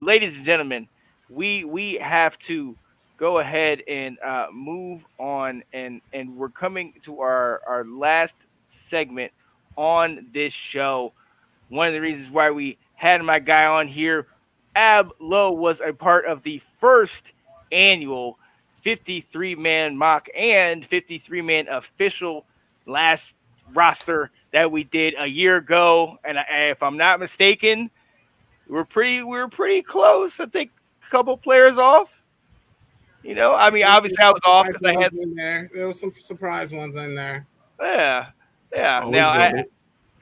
ladies and gentlemen, we have to go ahead and move on, and we're coming to our last segment on this show. One of the reasons why we had my guy on here, Ab Lowe, was a part of the first annual 53-man mock and 53-man official last roster that we did a year ago. And if I'm not mistaken, we were pretty close. I think a couple players off. I mean, There was obviously I was some off surprise because I had, ones in there. There was some surprise ones in there. yeah, yeah. Always Now worth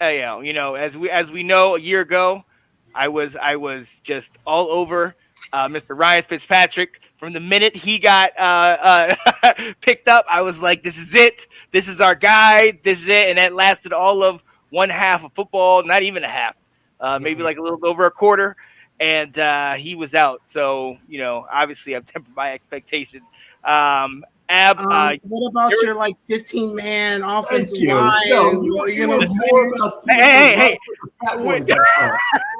it. as we know, a year ago, I was just all over Mr. Ryan Fitzpatrick. From the minute he got picked up, I was like, "This is it. This is our guy. This is it." And that lasted all of one half of football, not even a half, maybe Mhm. like a little over a quarter, and he was out. So obviously, I've tempered my expectations. Ab, What about you're, your like 15-man Thank offensive you. line? No, You know what I'm more saying? about hey, hey, hey, the fat we- boys up front.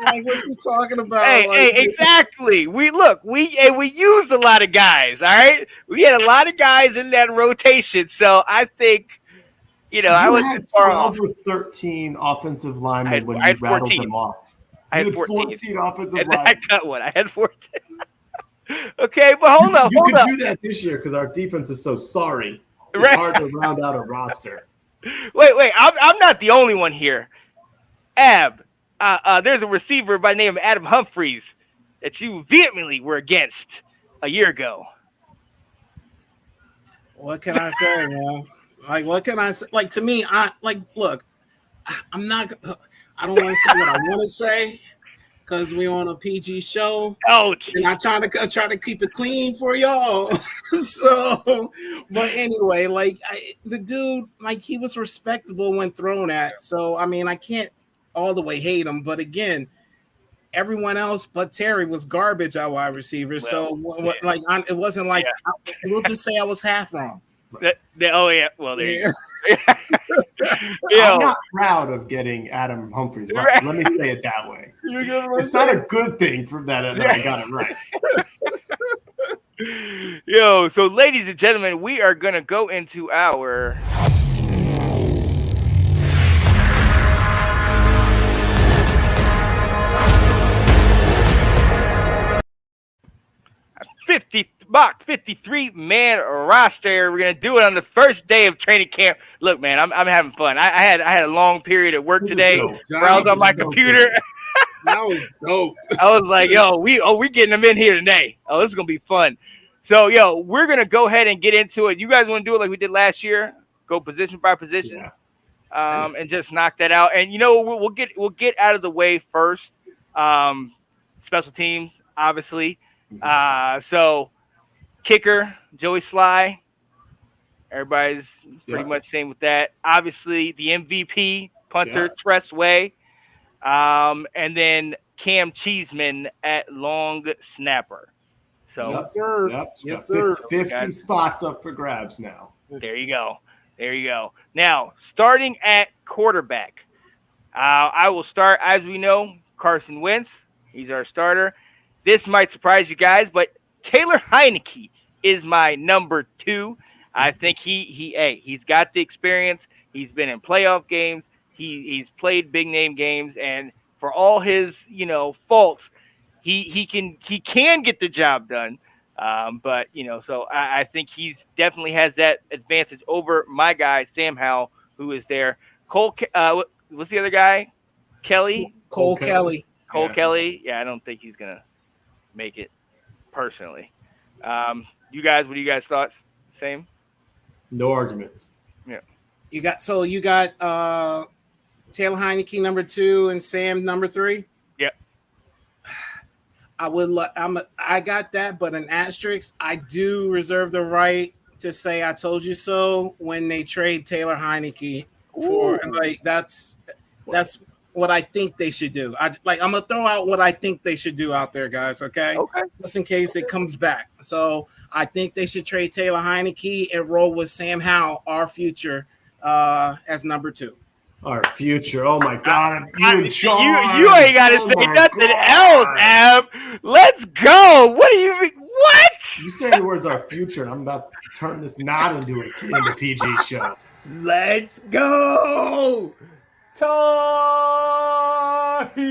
Like what you talking about? Hey, Like exactly. We used a lot of guys. All right, we had a lot of guys in that rotation. So I think I You wasn't had far 12 off. or 13 offensive I had linemen when I you had rattled 14. them off. I You had had 14, 14 offensive and then I linemen. cut one. I had 14. Okay, but hold up, You hold could up. do that this year because our defense is so sorry. It's Right. hard to round out a roster. Wait. I'm not the only one here. Ab, there's a receiver by the name of Adam Humphreys that you vehemently were against a year ago. what can I say, man? Like what can I say? Like to me, I like look. I'm not. I don't want to say what I want to say because we on a PG show. Oh, And jeez. I try to keep it clean for y'all. So, but anyway, like the dude, like he was respectable when thrown at. So I mean, I can't all the way hate him, but again, everyone else but Terry was garbage at wide receiver. Well, So yeah, like it wasn't like yeah. we'll just say I was half wrong. Oh yeah. Well, there you Yeah. go. I'm Yo, not proud of getting Adam Humphries right. right. Let me say it that way. You get what I'm It's not saying? a good thing for that I got it right. Yo, so ladies and gentlemen, we are gonna go into our 53-man roster. We're gonna do it on the first day of training camp. Look, man, I'm having fun. I had a long period at work This is today dope. where I was on my This is dope. computer. That was dope. I was like, yo, we getting them in here today. Oh, this is gonna be fun. So, yo, we're gonna go ahead and get into it. You guys want to do it like we did last year? Go position by position, and just knock that out. And we'll get out of the way first. Special teams, obviously. So kicker, Joey Sly. Everybody's pretty Yeah. much same with that. Obviously, the MVP punter, Yeah. Tress Way. And then Cam Cheeseman at long snapper. So Yep. Yes, sir. Yep. Yes, Got sir. 50 spots up for grabs now. there you go. There you go. Now, starting at quarterback, I will start, as we know, Carson Wentz. He's our starter. This might surprise you guys, but Taylor Heineke is my number 2. I think he's got the experience. He's been in playoff games. He's played big name games, and for all his faults, he can get the job done. But so I think he's definitely has that advantage over my guy Sam Howell, who is there. What's the other guy? Kelly. Cole Okay. Kelly. Cole Yeah. Kelly. Yeah, I don't think he's gonna make it personally. You guys, what do you guys thoughts? Same. No arguments. Yeah. You got Taylor Heineke number 2 and Sam number 3. Yep. I got that, but an asterisk. I do reserve the right to say I told you so when they trade Taylor Heineke for Ooh. like that's what I think they should do. I'm gonna throw out what I think they should do out there, guys. Okay, Okay. just in case it comes back. So I think they should trade Taylor Heineke and roll with Sam Howell, our future, as number 2. Our future. Oh my God. You and You Sean. you ain't gotta Oh say my nothing God. else, Ab. Let's go. What do you mean? What? You say the words our future, and I'm about to turn this not into PG show. Let's go. Tar Heels.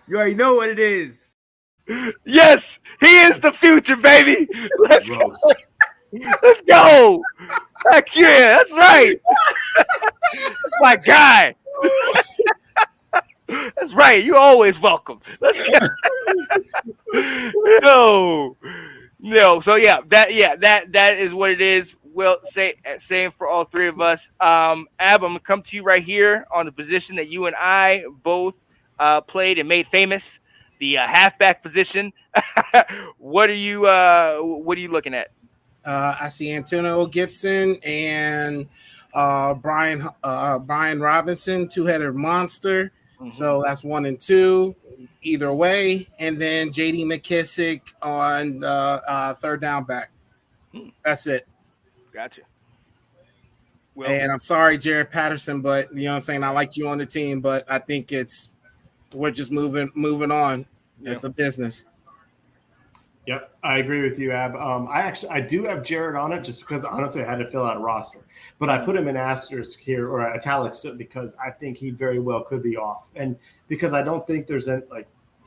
You already know what it is. Yes, he is the future, baby. Let's go. Gross. Let's go. Heck yeah, that's right. That's my guy. That's right. You always welcome. Let's go. No. No. So that is what it is. Well, same for all three of us. Ab, I'm gonna come to you right here on the position that you and I both played and made famous, the halfback position. What are you looking at? I see Antonio Gibson and Brian Robinson, two-headed monster. Mm-hmm. So that's 1 and 2, either way. And then J.D. McKissick on third down back. That's it. Gotcha. Well, And I'm sorry, Jared Patterson, but you know what I'm saying? I like you on the team, but I think we're just moving on. Yeah. It's a business. Yep, I agree with you, Ab. I do have Jared on it just because honestly I had to fill out a roster, but I put him in asterisk here or italics because I think he very well could be off, and because I don't think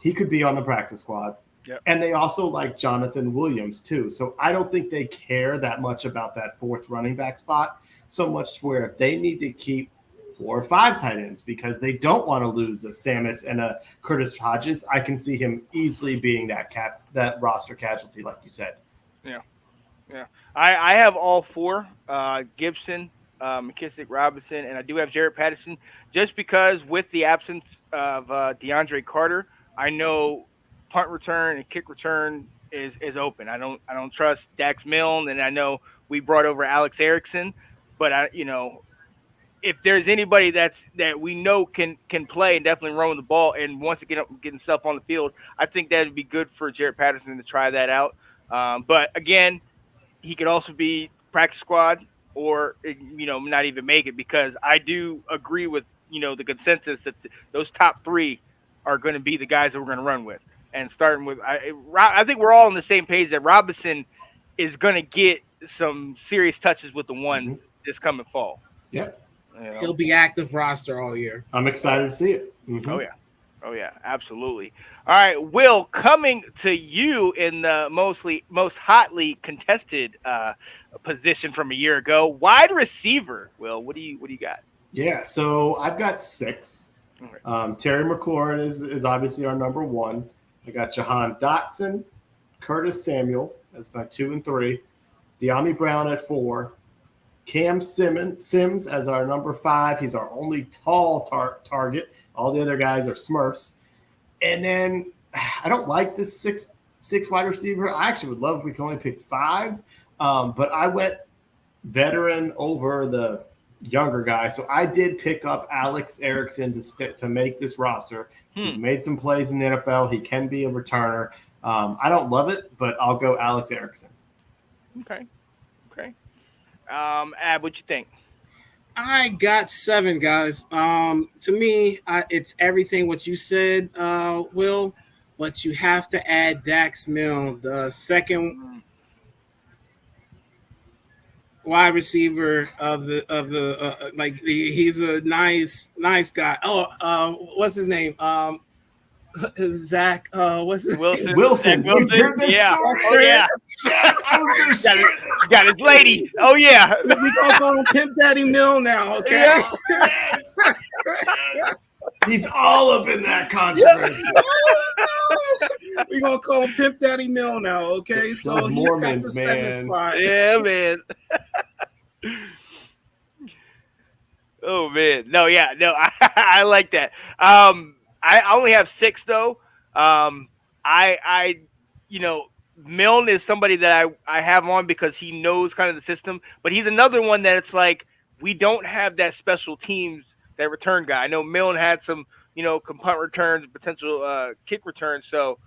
he could be on the practice squad. Yep. And they also like Jonathan Williams too, so I don't think they care that much about that fourth running back spot so much to where if they need to keep 4 or 5 tight ends because they don't want to lose a Samus and a Curtis Hodges. I can see him easily being that roster casualty, like you said. Yeah. I have all 4: Gibson, McKissick, Robinson, and I do have Jared Patterson. Just because with the absence of DeAndre Carter, I know punt return and kick return is open. I don't trust Dax Milne, and I know we brought over Alex Erickson, but if there's anybody that we know can play and definitely run the ball and wants to get himself on the field, I think that would be good for Jared Patterson to try that out. But again, he could also be practice squad or not even make it, because I do agree with the consensus that those top 3 are going to be the guys that we're going to run with. And starting with, I think we're all on the same page that Robinson is going to get some serious touches with the ones this coming fall. Yep. He'll be active roster all year. I'm excited to see it. Mm-hmm. Oh yeah, absolutely. All right, Will, coming to you in the most hotly contested position from a year ago, wide receiver. Will, what do you got? Yeah, so I've got 6. Okay. Terry McLaurin is obviously our number 1. I got Jahan Dotson, Curtis Samuel as my 2 and 3, De'Ami Brown at 4. Cam Sims as our number 5. He's our only tall target. All the other guys are Smurfs. And then I don't like this six wide receiver. I actually would love if we could only pick 5. But I went veteran over the younger guy. So I did pick up Alex Erickson to make this roster. He's made some plays in the NFL. He can be a returner. I don't love it, but I'll go Alex Erickson. Okay. Ab, what you think? I got 7 guys. To me, it's everything what you said, Will, but you have to add Dax Milne, the second wide receiver of the he's a nice guy. What's his name? Zach, what's his Wilson. name? Wilson. Zach Wilson. You heard this Yeah. story? Oh yeah. Yes, I was going to share this. Got his lady. Oh yeah. We gonna call him Pimp Daddy Mill now, okay? Yes. He's all up in that controversy. We gonna call him Pimp Daddy Mill now, okay? Those So he's got Mormons, the 7th man. spot. Yeah, man. Oh man. No, yeah, no, I like that. I only have 6 though. Milne is somebody that I have on because he knows kind of the system, but he's another one that it's like we don't have that special teams that return guy. I know Milne had some, punt returns, potential kick returns, so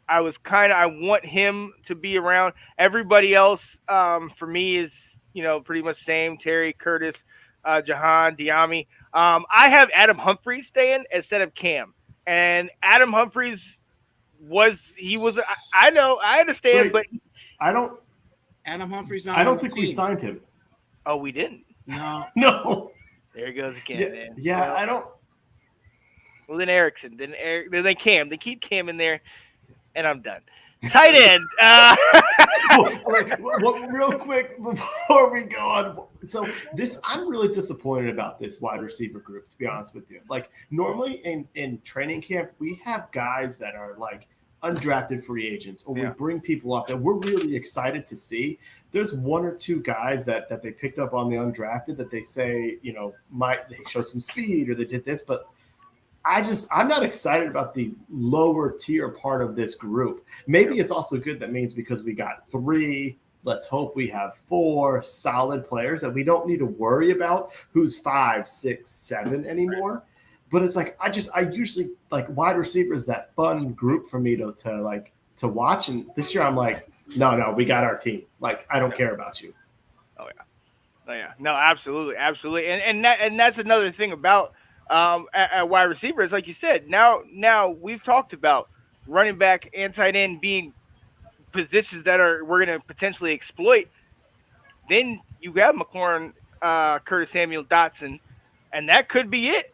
I want him to be around. Everybody else for me is, pretty much same. Terry, Curtis, Jahan, De'Ami. I have Adam Humphries staying instead of Cam. and Adam Humphries was. I know, I understand, Wait, but I don't. Adam Humphries not I on don't the think we team. signed him. oh, we didn't. No, No. There he goes Yeah, again, man. yeah. Well, I don't. well then Erickson, then they Cam, they keep Cam in there, and I'm done. Tight end. Real quick before we go on. So I'm really disappointed about this wide receiver group, to be honest with you. Like normally in training camp, we have guys that are like undrafted free agents, or we bring people up that we're really excited to see. There's one or two guys that they picked up on the undrafted that they say, they show some speed or they did this, but I'm not excited about the lower tier part of this group. Maybe it's also good that means because we got 3, let's hope we have 4 solid players that we don't need to worry about who's 5, 6, 7 anymore. But it's like I usually like wide receivers, that fun group for me to watch. And this year I'm like, no, we got our team. Like I don't care about you. Oh yeah, no, absolutely, and that's another thing about at wide receivers, like you said. Now we've talked about running back and tight end being positions that we're going to potentially exploit. Then you have McLaurin, Curtis Samuel, Dotson, and that could be it.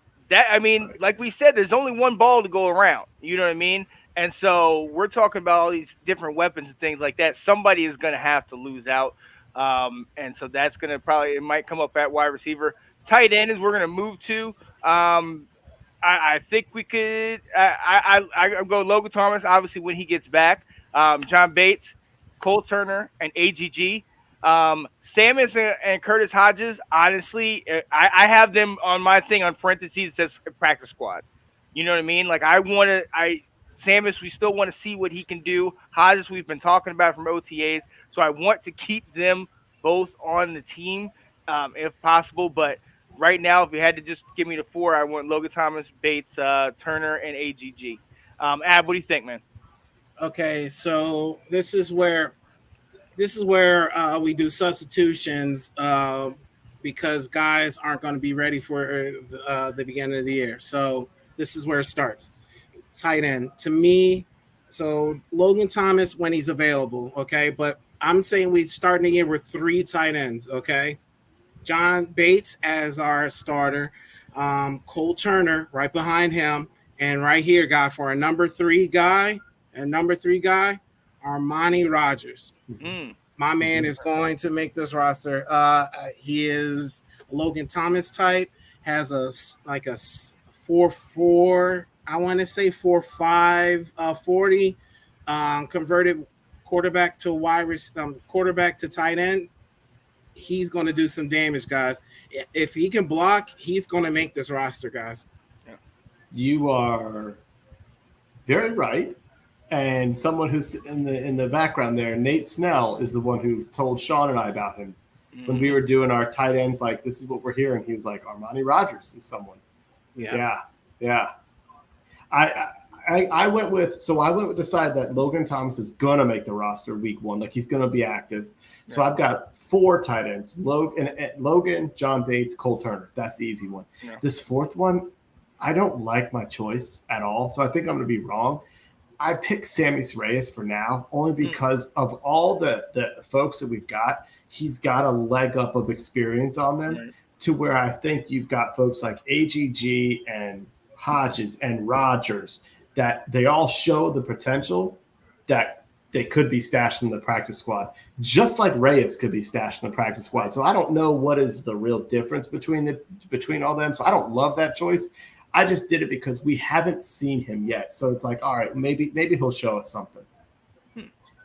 Like we said, there's only one ball to go around. You know what I mean? And so we're talking about all these different weapons and things like that. Somebody is going to have to lose out. And so that's going to it might come up at wide receiver. Tight end is we're going to move to. I think we could. I go Logan Thomas, obviously, when he gets back. John Bates, Cole Turner, and AGG. Samus and Curtis Hodges, honestly, I have them on my thing on parentheses that says practice squad. You know what I mean? Like Samus, we still want to see what he can do. Hodges, we've been talking about from OTAs, so I want to keep them both on the team if possible. But right now, if you had to just give me the 4, I want Logan Thomas, Bates, Turner, and AGG. Ab, what do you think, man? okay, so this is where we do substitutions because guys aren't going to be ready for the beginning of the year. So this is where it starts. Tight end to me. So Logan Thomas when he's available, okay. But I'm saying we starting the year with 3 tight ends, okay. John Bates as our starter, Cole Turner right behind him, and right here, guy for a number 3 guy, Armani Rogers. Mm. My man is going to make this roster. He is Logan Thomas type, has a 4.4, I want to say 4.5, 40, converted quarterback to tight end. He's going to do some damage, guys. If he can block, he's going to make this roster, guys. You are very right. And someone who's in the background there, Nate Snell, is the one who told Sean and I about him when we were doing our tight ends. Like, this is what we're hearing. He was like, Armani Rogers is someone. Yeah. I went with the side that Logan Thomas is gonna make the roster week 1. Like he's gonna be active. So I've got 4 tight ends: Logan, John Bates, Cole Turner. That's the easy one. Yeah. This 4th one, I don't like my choice at all. So I think I'm gonna be wrong. I picked Sammy Reyes for now, only because of all the folks that we've got. He's got a leg up of experience on them to where I think you've got folks like AGG and Hodges and Rogers that they all show the potential that they could be stashed in the practice squad, just like Reyes could be stashed in the practice squad. So I don't know what is the real difference between all them. So I don't love that choice. I just did it because we haven't seen him yet. So it's like, all right, maybe he'll show us something.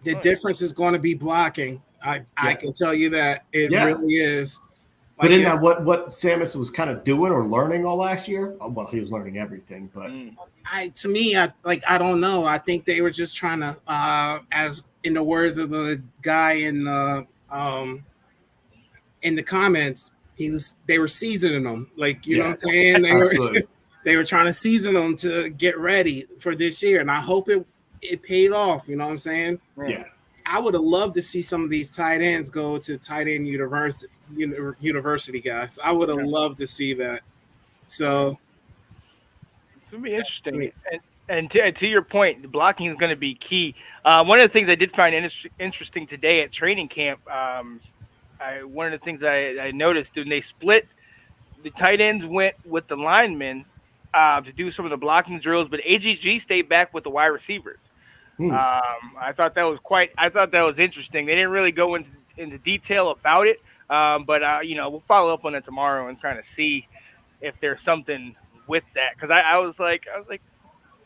The difference is going to be blocking. I can tell you that it really is. But isn't that what Samus was kind of doing or learning all last year? Well, he was learning everything, but I don't know. I think they were just trying to, as in the words of the guy in the comments, they were seasoning them. Like, you know what I'm saying? They were trying to season them to get ready for this year, and I hope it paid off. You know what I'm saying? Yeah. I would have loved to see some of these tight ends go to tight end university guys. I would have loved to see that. So It's gonna be interesting. Sweet. And to your point, the blocking is going to be key. One of the things I did find interesting today at training camp, one of the things I noticed when they split, the tight ends went with the linemen to do some of the blocking drills, but AGG stayed back with the wide receivers. Hmm. I thought that was I thought that was interesting. They didn't really go into detail about it, but we'll follow up on it tomorrow and kind of see if there's something with that. Because I was like,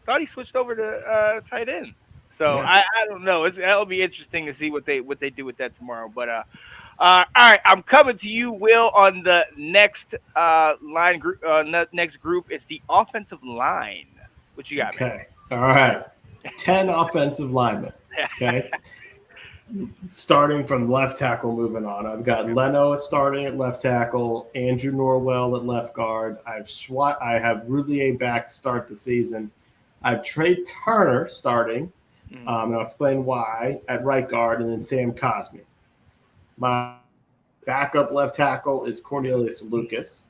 thought he switched over to tight end. So Yeah. I don't know. That'll be interesting to see what they do with that tomorrow. But all right, I'm coming to you, Will, on the next line group. Next group, it's the offensive line. What you got, man? Okay. All right. 10 offensive linemen. Okay. Starting from left tackle, moving on. I've got Leno starting at left tackle, Andrew Norwell at left guard. I have Roulier back to start the season. I have Trey Turner starting, and I'll explain why at right guard, and then Sam Cosmi. My backup left tackle is Cornelius Lucas.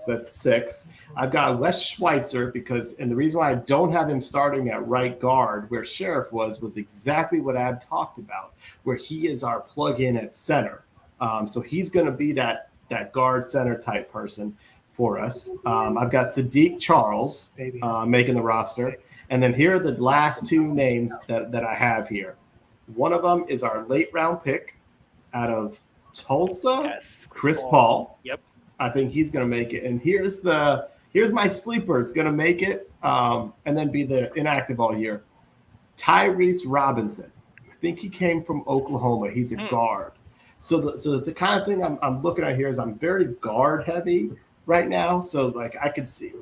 So that's 6. I've got Wes Schweitzer and the reason why I don't have him starting at right guard where Sheriff was exactly what Ab talked about, where he is our plug-in at center. So he's going to be that guard center type person for us. I've got Sadiq Charles making the roster. And then here are the last 2 names that I have here. One of them is our late round pick out of Tulsa, Yes, Chris Paul. Yep. I think he's going to make it. And here's my sleeper. It's going to make it and then be the inactive all year. Tyrese Robinson. I think he came from Oklahoma. He's a guard. So the kind of thing I'm looking at here is I'm very guard heavy right now. So like I could see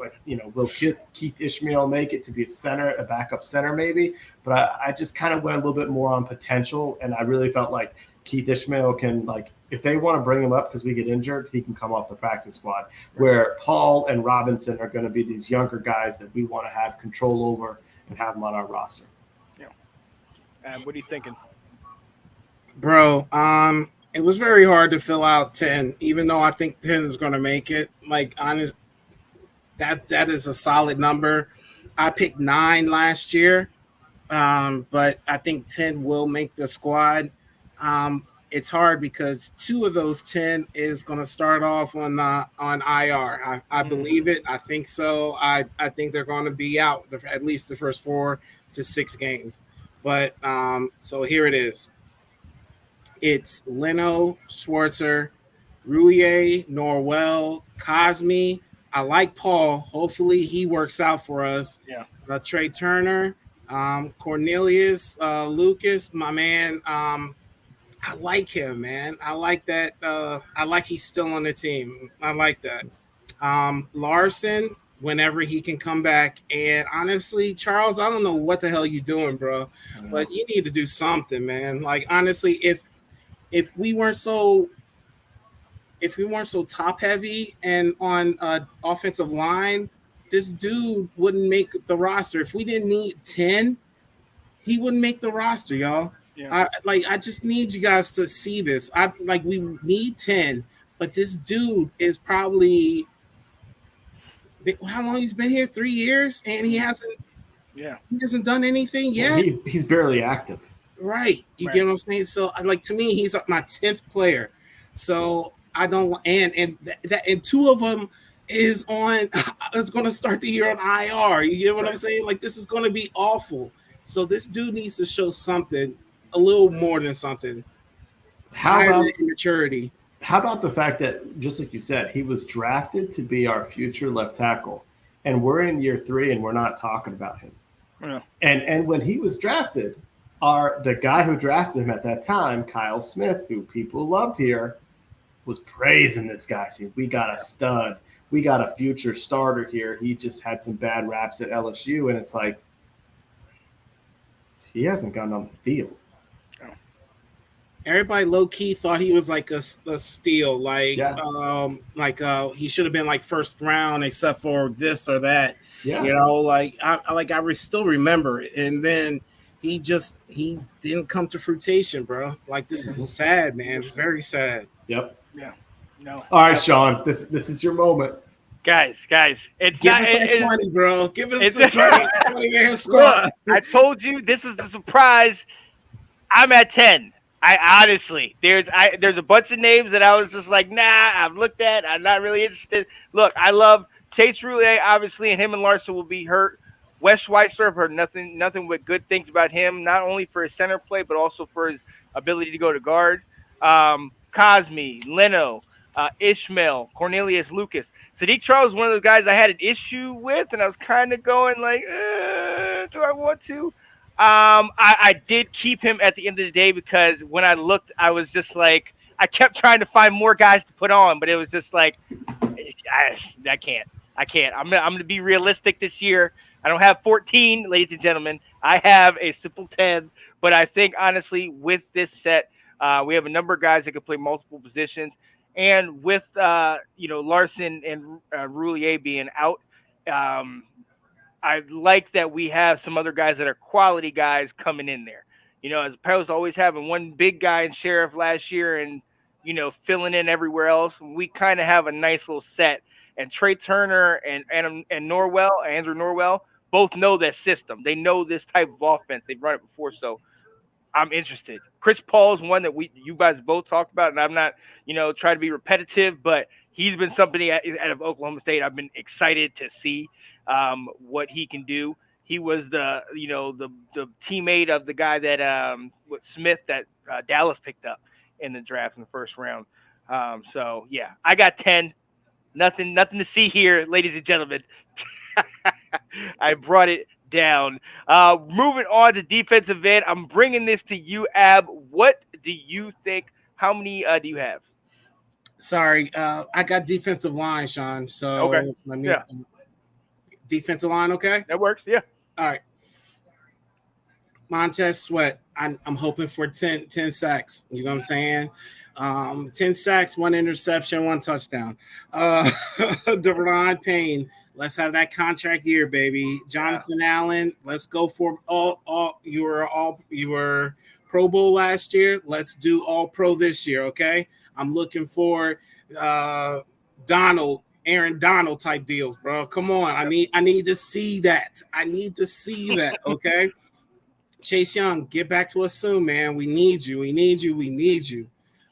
will Keith Ishmael make it to be a backup center maybe? But I just kind of went a little bit more on potential, and I really felt like Keith Ishmael can, like, if they want to bring him up because we get injured, he can come off the practice squad. Where Paul and Robinson are going to be these younger guys that we want to have control over and have them on our roster. Yeah. What are you thinking? Bro, it was very hard to fill out 10, even though I think 10 is going to make it. Like, honest, that is a solid number. I picked 9 last year, but I think 10 will make the squad. It's hard because 2 of those 10 is going to start off on IR. I believe it. I think so. I think they're going to be out at least the first 4 to 6 games. But so here it is. It's Leno, Schwarzer, Roulier, Norwell, Cosmi. I like Paul. Hopefully he works out for us. Yeah. Trey Turner, Cornelius, Lucas, my man. I like him, man. I like that. I like he's still on the team. I like that. Larson, whenever he can come back. And honestly, Charles, I don't know what the hell you're doing, bro, but you need to do something, man. Like, honestly, if we weren't so top heavy and on offensive line, this dude wouldn't make the roster. If we didn't need 10, he wouldn't make the roster, y'all. Yeah. I just need you guys to see this. We need 10, but this dude is probably, how long he's been here? 3 years, and he hasn't done anything yet. He's barely active. Right. You get what I'm saying? So, to me, he's my 10th player. So I don't, and 2 of them is going to start the year on IR. You get what I'm saying? Like, this is going to be awful. So this dude needs to show something, a little more than something. How about immaturity? How about the fact that, just like you said, he was drafted to be our future left tackle, and we're in year 3 and we're not talking about him. Yeah. And when he was drafted, the guy who drafted him at that time, Kyle Smith, who people loved here, was praising this guy, saying, we got a stud. We got a future starter here. He just had some bad raps at LSU, and it's like, he hasn't gotten on the field. Everybody low key thought he was like a steal, he should have been like first round, except for this or that. Yeah. I still remember it, and then he didn't come to fruition, bro. Like, this is sad, man. It's very sad. Yep. Yeah. No. All right, Sean. This is your moment. Guys, it's Give not. us our 20, bro. Give us It's a 20 man look. squad. I told you this is the surprise. I'm at 10. I honestly, there's a bunch of names that I was just like, nah, I've looked at. I'm not really interested. Look, I love Chase Roulier, obviously, and him and Larson will be hurt. Wes Schweitzer, I've heard nothing but good things about him, not only for his center play, but also for his ability to go to guard. Cosme, Leno, Ishmael, Cornelius Lucas. Sadiq Charles is one of those guys I had an issue with, and I was kind of going like, do I want to? I did keep him at the end of the day because when I looked, I was just like, I kept trying to find more guys to put on, but it was just like, I can't. I can't. I'm gonna be realistic this year. I don't have 14, ladies and gentlemen. I have a simple 10. But I think honestly, with this set, we have a number of guys that can play multiple positions, and with Larson and Roulier being out, um, I like that we have some other guys that are quality guys coming in there. As opposed to always having one big guy in Sheriff last year and filling in everywhere else. We kind of have a nice little set. And Trey Turner and Andrew Norwell, both know that system. They know this type of offense. They've run it before, so I'm interested. Chris Paul is one that you guys both talked about, and I'm not, trying to be repetitive, but he's been somebody out of Oklahoma State I've been excited to see what he can do. He was the teammate of the guy that Smith that Dallas picked up in the draft in the first round. So yeah, I got 10. Nothing to see here, ladies and gentlemen. I brought it down. Moving on to defensive end, I'm bringing this to you, Ab. What do you think? How many do you have? Sorry, I got defensive line, Sean. So okay, yeah, defensive line. Okay, that works. Yeah. All right. Montez Sweat. I'm hoping for 10 sacks. You know what I'm saying? 10 sacks, 1 interception, 1 touchdown. Deron Payne, let's have that contract year, baby. Jonathan Allen, let's go for all. You were Pro Bowl last year. Let's do all pro this year, okay? I'm looking for Aaron Donald type deals, bro. Come on. I need to see that. Okay? Chase Young, get back to us soon, man. We need you.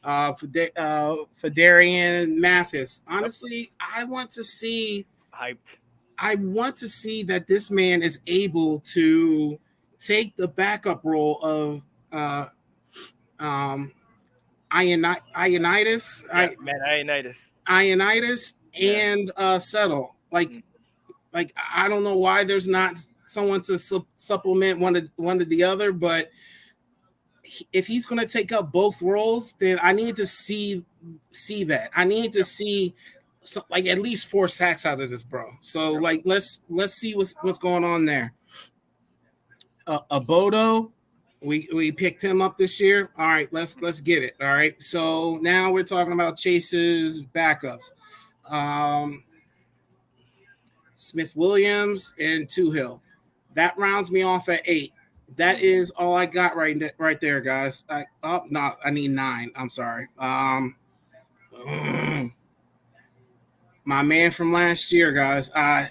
For Darian Mathis. Honestly, I want to see that this man is able to take the backup role of Ionitis. Ionitis and Settle. Like I don't know why there's not someone to supplement one to the other, but if he's going to take up both roles, then I need to see that. I need to see at least 4 sacks out of this, bro. So let's see what's going on there. Abodo, we picked him up this year. All right, let's get it. All right. So now we're talking about Chase's backups. Smith Williams and Tuhill. That rounds me off at 8. That is all I got right there, guys. I need 9. I'm sorry. My man from last year, guys,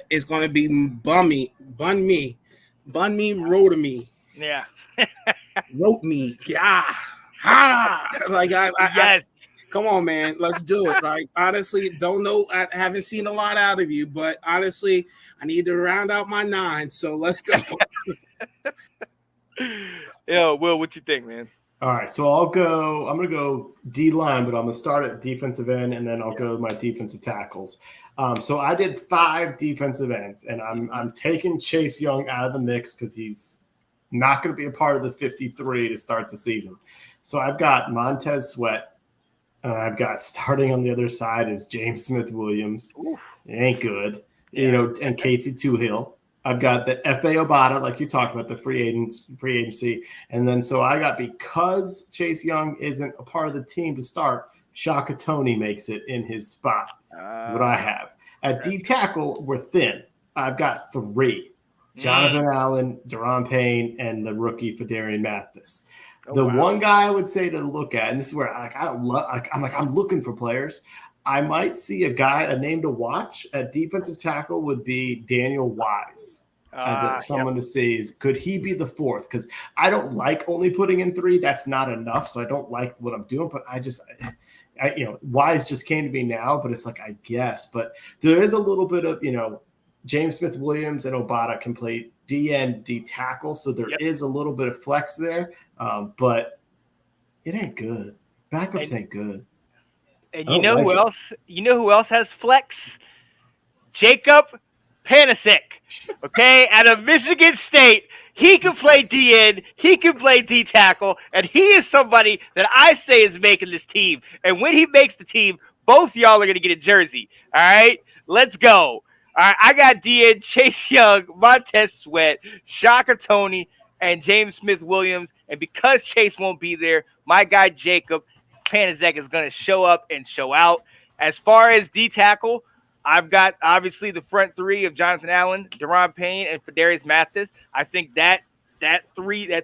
is going to be Bun Me, wrote me. Yeah. Wrote me. Yeah. Yes. Come on, man. Let's do it. Like, honestly, don't know. I haven't seen a lot out of you, but honestly, I need to round out my 9. So let's go. Yo, Will, what you think, man? All right, so I'm going to go D-line, but I'm going to start at defensive end, and then I'll go with my defensive tackles. So I did 5 defensive ends, and I'm taking Chase Young out of the mix because he's not going to be a part of the 53 to start the season. So I've got Montez Sweat. I've got starting on the other side is James Smith Williams. It ain't good. Yeah. And Casey Tuhill. I've got the F.A. Obata, like you talked about, the free agency. And then so I got, because Chase Young isn't a part of the team to start, Shaka Toney makes it in his spot. Is what I have. At D tackle, we're thin. I've got 3. Jonathan Allen, Deron Payne, and the rookie Darian Mathis. One guy I would say to look at, and this is where I'm looking for players. I might see a name to watch at defensive tackle would be Daniel Wise as Yep. someone to see is could he be the fourth? Because I don't like only putting in three. That's not enough. So I don't like what I'm doing. But Wise just came to me now. But it's like I guess. But there is a little bit of James Smith Williams and Obata can play D and D tackle, so there Yep. is a little bit of flex there. But it ain't good. Backups ain't good. And I you don't know like who it. else? You know who else has flex? Jacob Panasic. Okay, out of Michigan State, he can play D end, he can play D tackle, and he is somebody that I say is making this team. And when he makes the team, both y'all are gonna get a jersey. All right, let's go. All right, I got D end, Chase Young, Montez Sweat, Shaka Tony, and James Smith Williams. And because Chase won't be there, my guy Jacob Panasic is gonna show up and show out. As far as D tackle, I've got obviously the front three of Jonathan Allen, Deron Payne, and Fadarius Mathis. I think that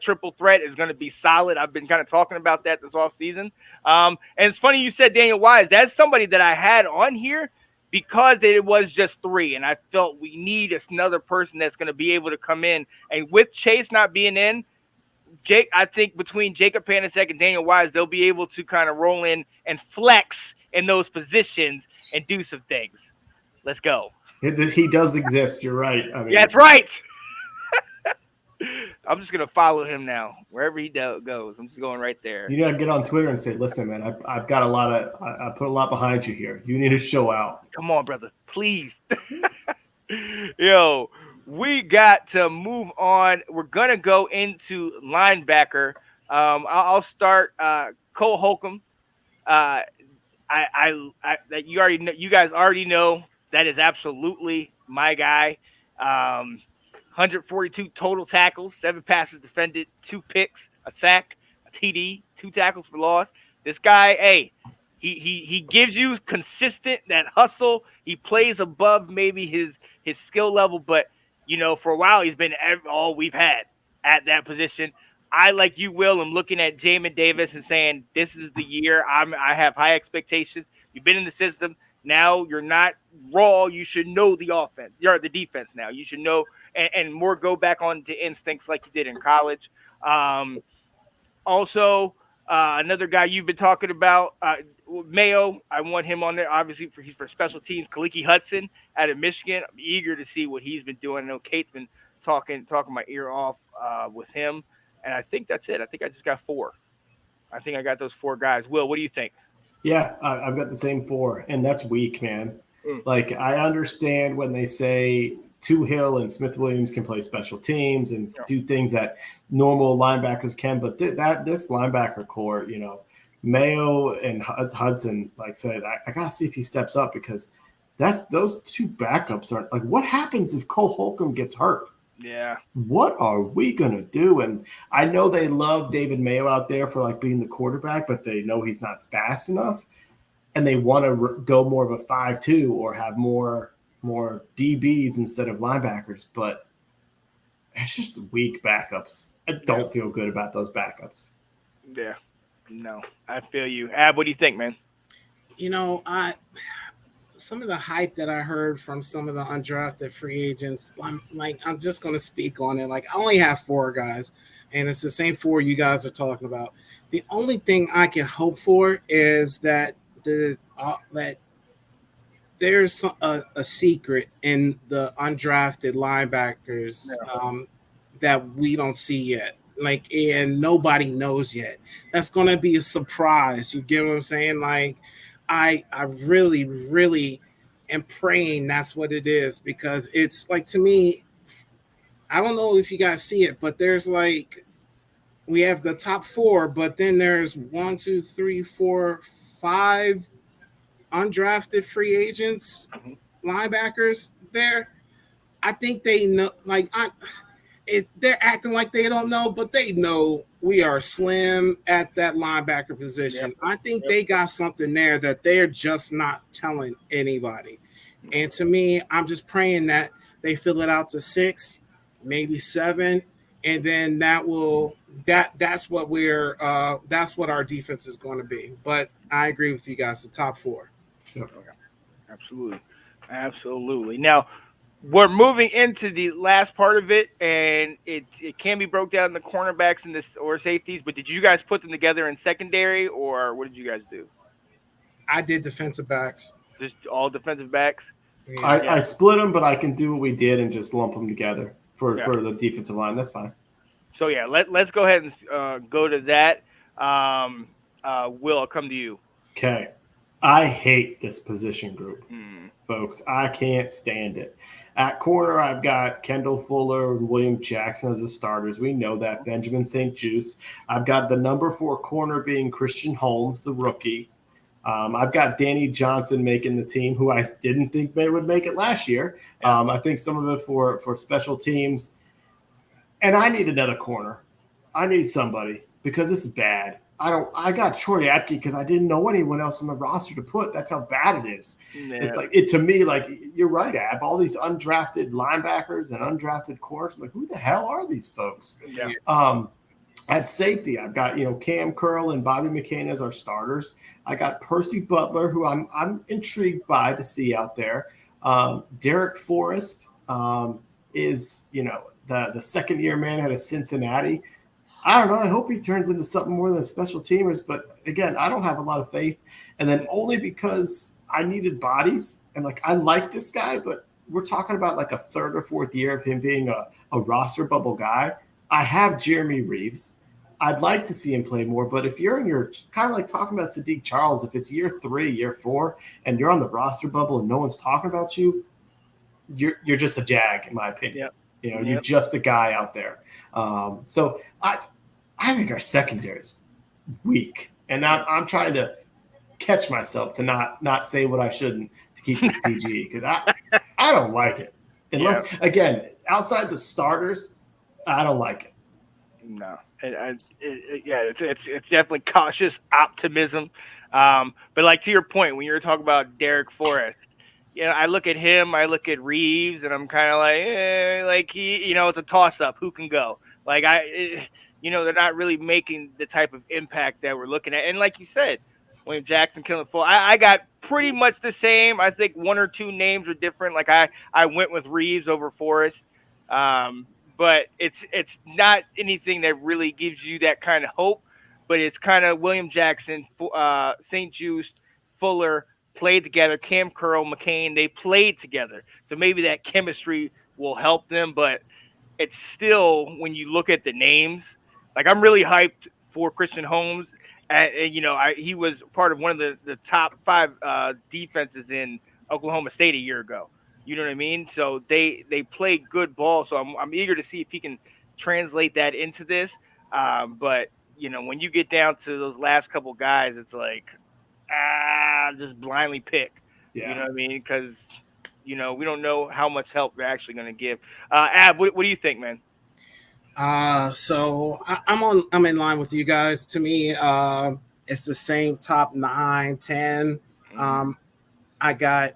triple threat is going to be solid. I've been kind of talking about that this offseason. And it's funny you said Daniel Wise. That's somebody that I had on here because it was just three, and I felt we need another person that's going to be able to come in. And with Chase not being in, I think between Jacob Panasic and Daniel Wise, they'll be able to kind of roll in and flex in those positions and do some things. Let's go. He does exist. You're right. I mean, Yeah, that's right. I'm just gonna follow him now wherever he goes. I'm just going right there. you gotta get on Twitter and say, "Listen, man, I've got a lot of. I put a lot behind you here. You need to show out." Come on, brother, please. Yo, we got to move on. We're gonna go into linebacker. I'll start. Cole Holcomb. Uh, that you already know. You guys already know that is absolutely my guy. 142 total tackles, 7 passes defended, 2 picks, a sack, a TD, 2 tackles for loss. This guy, hey, he gives you consistent that hustle. He plays above maybe his skill level, but for a while he's been all we've had at that position. I, like you, Will, am looking at Jamin Davis and saying this is the year. I have high expectations. You've been in the system. Now you're not raw. You should know the offense. You're the defense now. You should know and more go back on to instincts like you did in college. Also, another guy you've been talking about, Mayo. I want him on there, obviously, he's for special teams. Kaliki Hudson out of Michigan. I'm eager to see what he's been doing. I know Kate's been talking my ear off with him. And I think that's it. I think I just got 4. I think I got those 4 guys. Will, what do you think? Yeah, I've got the same 4, and that's weak, man. Mm. Like I understand when they say Hill and Smith Williams can play special teams and do things that normal linebackers can, but this linebacker core, Mayo and Hudson, like I said, I gotta see if he steps up because those 2 backups aren't like. What happens if Cole Holcomb gets hurt? Yeah. What are we gonna do? And I know they love David Mayo out there for like being the quarterback, but they know he's not fast enough, and they want to go more of a 5-2 or have more DBs instead of linebackers. But it's just weak backups. I don't feel good about those backups. Yeah. No, I feel you. Ab, what do you think, man? Some of the hype that I heard from some of the undrafted free agents, I'm just going to speak on it. Like, I only have 4 guys, and it's the same 4 you guys are talking about. The only thing I can hope for is that that there's a secret in the undrafted linebackers that we don't see yet. Like, and nobody knows yet. That's going to be a surprise. You get what I'm saying? Like, I really, really am praying that's what it is, because it's like, to me, I don't know if you guys see it, but there's like, we have the top 4, but then there's 1, 2, 3, 4, 5 undrafted free agents, linebackers there. I think they know, like, they're acting like they don't know, but they know we are slim at that linebacker position. Yep. I think they got something there that they're just not telling anybody. And to me, I'm just praying that they fill it out to 6, maybe 7, and then that's what our defense is going to be. But I agree with you guys, the top 4. Yep. Okay. Absolutely. Absolutely. Now, we're moving into the last part of it, and it can be broke down in the cornerbacks and this or safeties. But did you guys put them together in secondary, or what did you guys do? I did defensive backs. Just all defensive backs? Yeah. Yeah. I split them, but I can do what we did and just lump them together Yeah. for the defensive line. That's fine. So yeah, let's go ahead and go to that. Will, I'll come to you. Okay. I hate this position group, Hmm. folks. I can't stand it. At corner, I've got Kendall Fuller and William Jackson as the starters. We know that. Benjamin St. Juice. I've got the number 4 corner being Christian Holmes, the rookie. I've got Danny Johnson making the team, who I didn't think would make it last year. I think some of it for special teams. And I need another corner. I need somebody because this is bad. I got Troy Apke because I didn't know anyone else on the roster to put. That's how bad it is. Yeah. It's like it to me, like you're right, Ab. All these undrafted linebackers and undrafted corners. I'm like, who the hell are these folks? Yeah. At safety, I've got Cam Curl and Bobby McCain as our starters. I got Percy Butler, who I'm intrigued by to see out there. Derek Forrest is the second year man out of Cincinnati. I don't know. I hope he turns into something more than a special teamers. But again, I don't have a lot of faith. And then only because I needed bodies and I like this guy, but we're talking about like a third or fourth year of him being a roster bubble guy. I have Jeremy Reeves. I'd like to see him play more, but if you're in your kind of like talking about Sadiq Charles, if it's year 3, year 4, and you're on the roster bubble and no one's talking about you, you're just a jag, in my opinion. Yep. You're just a guy out there. So I think our secondary is weak, and I'm trying to catch myself to not say what I shouldn't to keep this PG because I don't like it. Unless again, outside the starters, I don't like it. No, it's definitely cautious optimism. But like to your point, when you're talking about Derek Forrest, I look at him, I look at Reeves, and I'm kind of like he, it's a toss up. Who can go? Like they're not really making the type of impact that we're looking at. And like you said, William Jackson, Killing Full, I got pretty much the same. I think one or two names are different. Like I went with Reeves over Forrest. But it's not anything that really gives you that kind of hope. But it's kind of William Jackson, St. Juice, Fuller played together. Cam Curl, McCain, they played together. So maybe that chemistry will help them. But it's still, when you look at the names, like I'm really hyped for Christian Holmes. And he was part of one of the top 5 defenses in Oklahoma State a year ago. You know what I mean? So they play good ball. So I'm eager to see if he can translate that into this. But when you get down to those last couple guys, it's like just blindly pick. Yeah. You know what I mean? Because we don't know how much help they're actually going to give. Ab, what do you think, man? So I'm in line with you guys. To me, it's the same top 9, 10. I got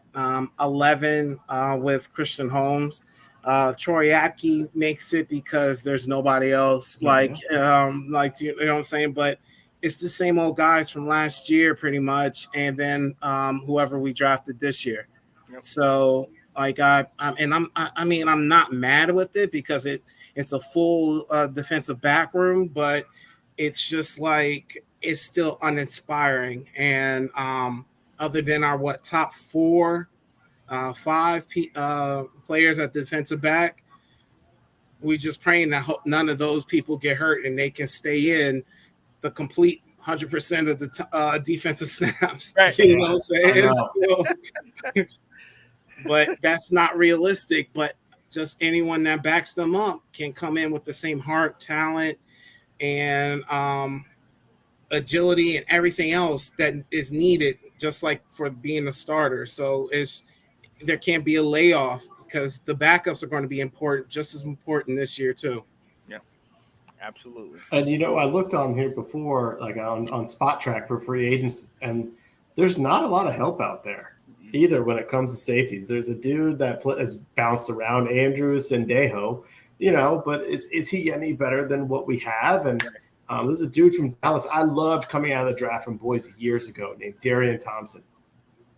11 with Christian Holmes. Troy Apke makes it because there's nobody else you know what I'm saying. But it's the same old guys from last year, pretty much, and then whoever we drafted this year. Yep. So I'm not mad with it because it's a full defensive back room, but it's just like it's still uninspiring and other than our top 4, 5 players at defensive back, we just praying that none of those people get hurt and they can stay in the complete 100% of the defensive snaps. Right. You know what I'm saying? But that's not realistic. But just anyone that backs them up can come in with the same heart, talent, and agility and everything else that is needed, just like for being a starter. So there can't be a layoff because the backups are going to be important, just as important this year too. Yeah, absolutely. And I looked on here before, like on Spot Track for free agents, and there's not a lot of help out there either when it comes to safeties. There's a dude that has bounced around, Andrews and Deho, but is he any better than what we have? And there's a dude from Dallas I loved coming out of the draft from Boise years ago named Darian Thompson.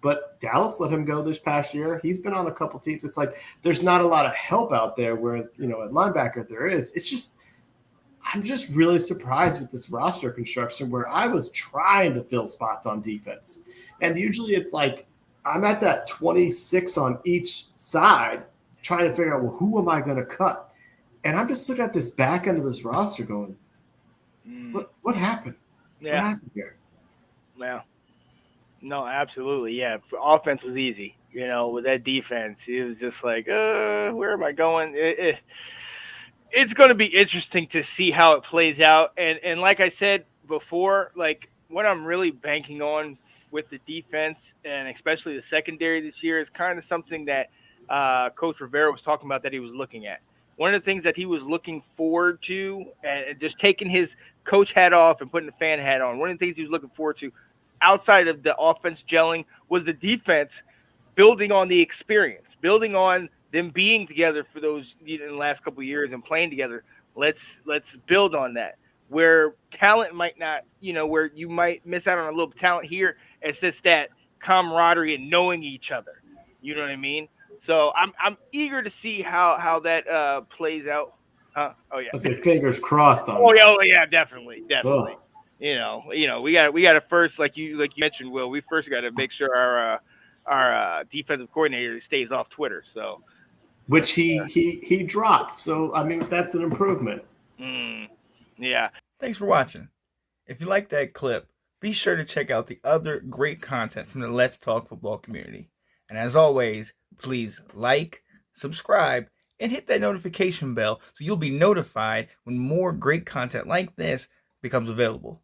But Dallas let him go this past year. He's been on a couple teams. It's like there's not a lot of help out there, whereas, at linebacker there is. It's just I'm just really surprised with this roster construction where I was trying to fill spots on defense. And usually it's like I'm at that 26 on each side trying to figure out, well, who am I going to cut? And I'm just looking at this back end of this roster going, what happened? Yeah. What happened here? Yeah. No, absolutely. Yeah. Offense was easy. With that defense, it was just like, where am I going? It's going to be interesting to see how it plays out. And like I said before, like what I'm really banking on with the defense and especially the secondary this year is kind of something that Coach Rivera was talking about that he was looking at. One of the things that he was looking forward to and just taking his coach hat off and putting the fan hat on, one of the things he was looking forward to outside of the offense gelling was the defense building on the experience, building on them being together for those in the last couple of years and playing together. Let's build on that. Where talent might not, where you might miss out on a little talent here, it's just that camaraderie and knowing each other. You know what I mean? So I'm eager to see how that plays out. Oh yeah. I say fingers crossed on. Oh yeah, definitely. Ugh. We got to first, like you mentioned, Will. We first got to make sure our defensive coordinator stays off Twitter. So, which he dropped. So I mean that's an improvement. Yeah. Thanks for watching. If you like that clip, be sure to check out the other great content from the Let's Talk Football community. And as always, please like, subscribe, and hit that notification bell so you'll be notified when more great content like this becomes available.